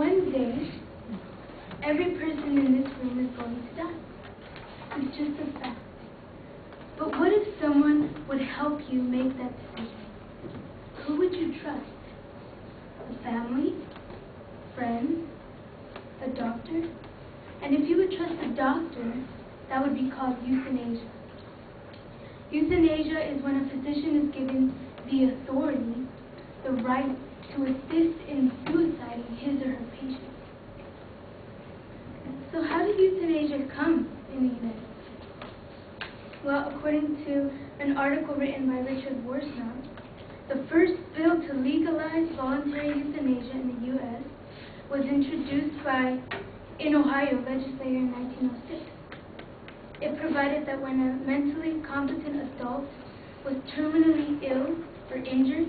One day, every person in this room is going to die. It's just a fact. But what if someone would help you make that decision? Who would you trust? A family? Friends? A doctor? And if you would trust a doctor, that would be called euthanasia. Euthanasia is when a physician is given the authority, the right to assist in suiciding his or her patient. So how did euthanasia come in the United States? Well, according to an article written by Richard Worsnop, the first bill to legalize voluntary euthanasia in the U.S. was introduced in Ohio legislature in 1906. It provided that when a mentally competent adult was terminally ill or injured,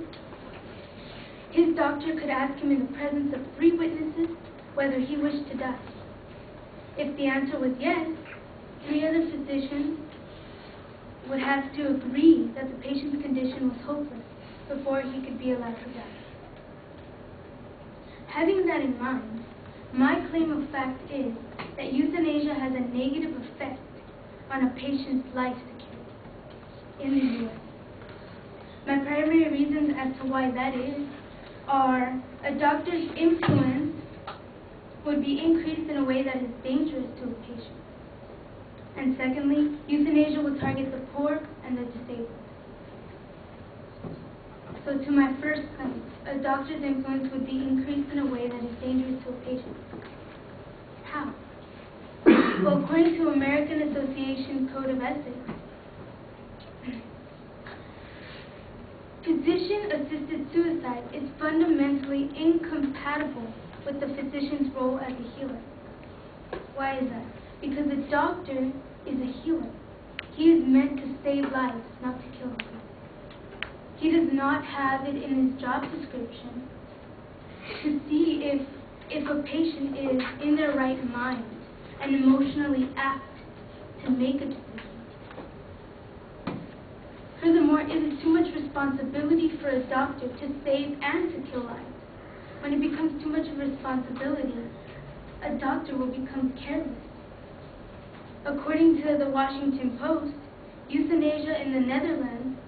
his doctor could ask him in the presence of 3 witnesses whether he wished to die. If the answer was yes, 3 other physicians would have to agree that the patient's condition was hopeless before he could be allowed to die. Having that in mind, my claim of fact is that euthanasia has a negative effect on a patient's life security in the U.S. My primary reasons as to why that is are a doctor's influence would be increased in a way that is dangerous to a patient. And secondly, euthanasia will target the poor and the disabled. So to my first claim, a doctor's influence would be increased in a way that is dangerous to a patient. How? Well, according to American Association Code of Ethics, physician-assisted suicide is fundamentally incompatible with the physician's role as a healer. Why is that? Because a doctor is a healer. He is meant to save lives, not to kill them. He does not have it in his job description to see if a patient is in their right mind and emotionally apt to make a decision. Furthermore, it is too much responsibility for a doctor to save and to kill lives. When it becomes too much of a responsibility, a doctor will become careless. According to the Washington Post, euthanasia in the Netherlands,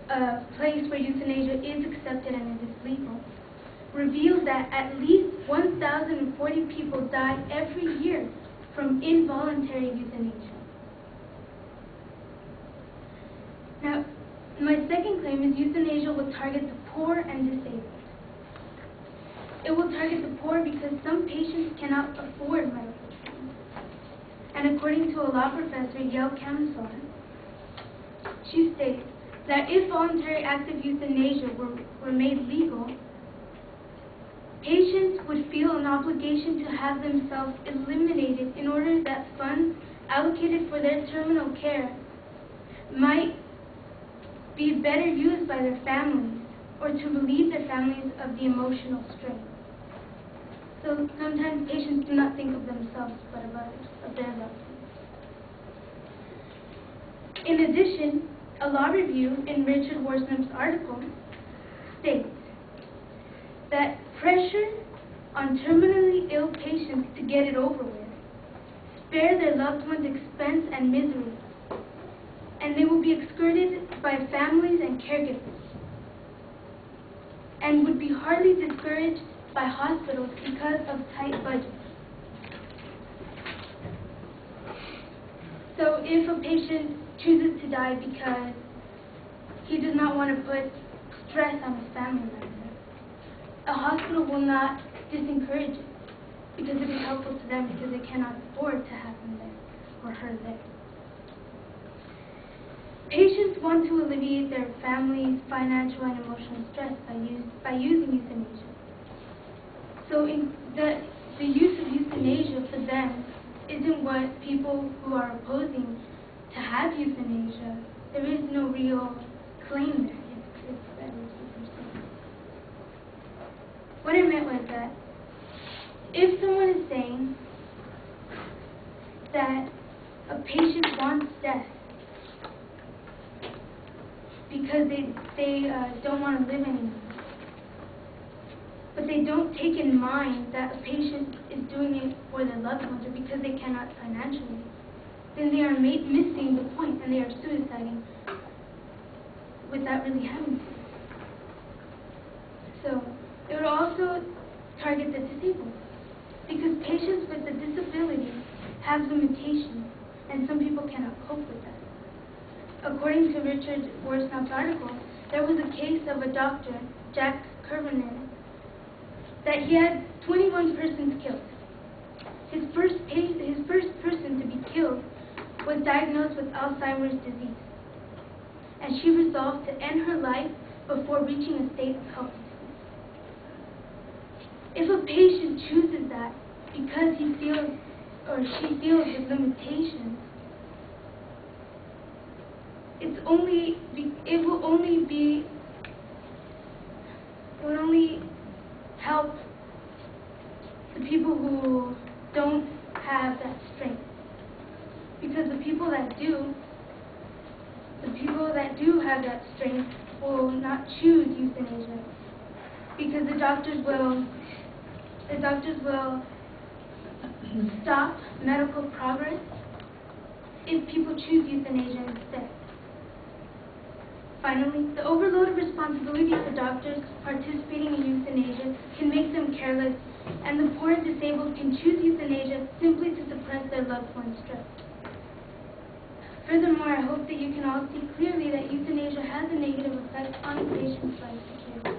a place where euthanasia is accepted and it is legal, revealed that at least 1,040 people die every year from involuntary euthanasia. Now, my second claim is euthanasia will target the poor and disabled. It will target the poor because some patients cannot afford medical treatment. And according to a law professor, Yale Kamsar, she states that if voluntary active euthanasia were made legal, patients would feel an obligation to have themselves eliminated in order that funds allocated for their terminal care might be better used by their families or to relieve their families of the emotional strain. So sometimes patients do not think of themselves but of others, of their loved ones. In addition, a law review in Richard Worsnop's article states that pressure on terminally ill patients to get it over with, spare their loved ones expense and misery, and they will be excluded by families and caregivers, and would be hardly discouraged by hospitals because of tight budgets. So if a patient chooses to die because he does not want to put stress on his family member, a hospital will not discourage it because it is helpful to them because they cannot afford to have him there or her there. Patients want to alleviate their family's financial and emotional stress by using euthanasia. So the use of euthanasia for them isn't what people who are opposing to have euthanasia, there is no real claim there. That is what they're saying. What I meant was that if someone is saying that a patient wants death because they don't want to live anymore, but they don't take in mind that a patient is doing it for their loved ones or because they cannot financially, then they are missing the point and they are suiciding without really having to. So it would also target the disabled, because patients with a disability have limitations and some people cannot cope with that. According to Richard Worsnop's article, there was a case of a doctor, Jack Kervinen, that he had 21 persons killed. His first person to be killed was diagnosed with Alzheimer's disease, and she resolved to end her life before reaching a state of helplessness. If a patient chooses that because he feels or she feels with limitations, it will only help the people who don't have that strength. Because the people that do have that strength will not choose euthanasia, because the doctors will stop medical progress if people choose euthanasia instead. Finally, the overload of responsibility for doctors participating in euthanasia can make them careless, and the poor and disabled can choose euthanasia simply to suppress their loved one's stress. Furthermore, I hope that you can all see clearly that euthanasia has a negative effect on a patient's life security.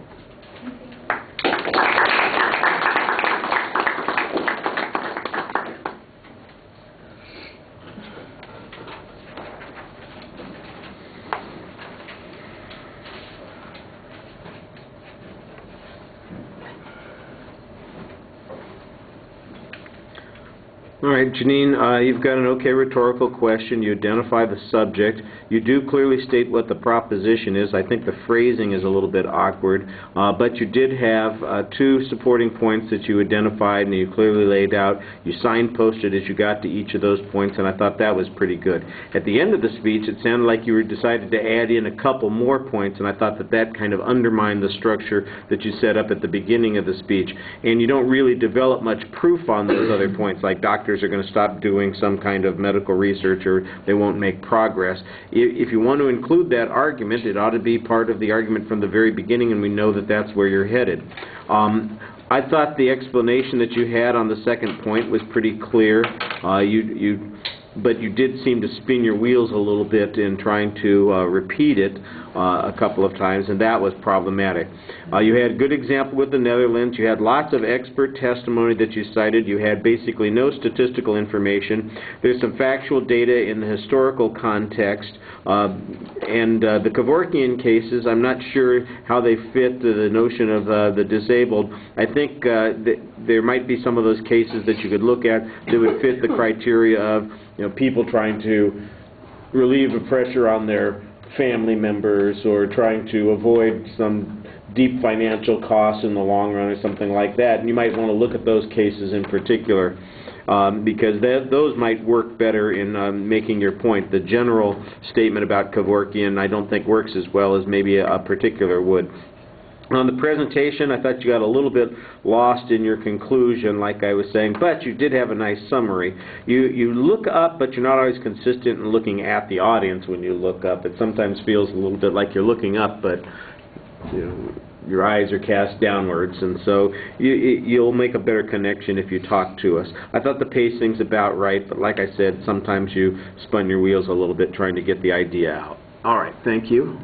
All right, Janine, you've got an okay rhetorical question. You identify the subject. You do clearly state what the proposition is. I think the phrasing is a little bit awkward, but you did have two supporting points that you identified and you clearly laid out. You signposted as you got to each of those points, and I thought that was pretty good. At the end of the speech, it sounded like you decided to add in a couple more points, and I thought that that kind of undermined the structure that you set up at the beginning of the speech. And you don't really develop much proof on those other points, like doctors are going to stop doing some kind of medical research or they won't make progress. If you want to include that argument, it ought to be part of the argument from the very beginning, and we know that that's where you're headed. I thought the explanation that you had on the second point was pretty clear. But you did seem to spin your wheels a little bit in trying to repeat it a couple of times, and that was problematic. You had a good example with the Netherlands. You had lots of expert testimony that you cited. You had basically no statistical information. There's some factual data in the historical context. And the Kevorkian cases, I'm not sure how they fit the notion of the disabled. I think there might be some of those cases that you could look at that would fit the criteria of people trying to relieve the pressure on their family members or trying to avoid some deep financial costs in the long run or something like that. And you might want to look at those cases in particular because those might work better in making your point. The general statement about Kevorkian I don't think works as well as maybe a particular would. On the presentation, I thought you got a little bit lost in your conclusion, like I was saying, but you did have a nice summary. You look up, but you're not always consistent in looking at the audience when you look up. It sometimes feels a little bit like you're looking up, but your eyes are cast downwards, and so you'll make a better connection if you talk to us. I thought the pacing's about right, but like I said, sometimes you spun your wheels a little bit trying to get the idea out. All right, thank you.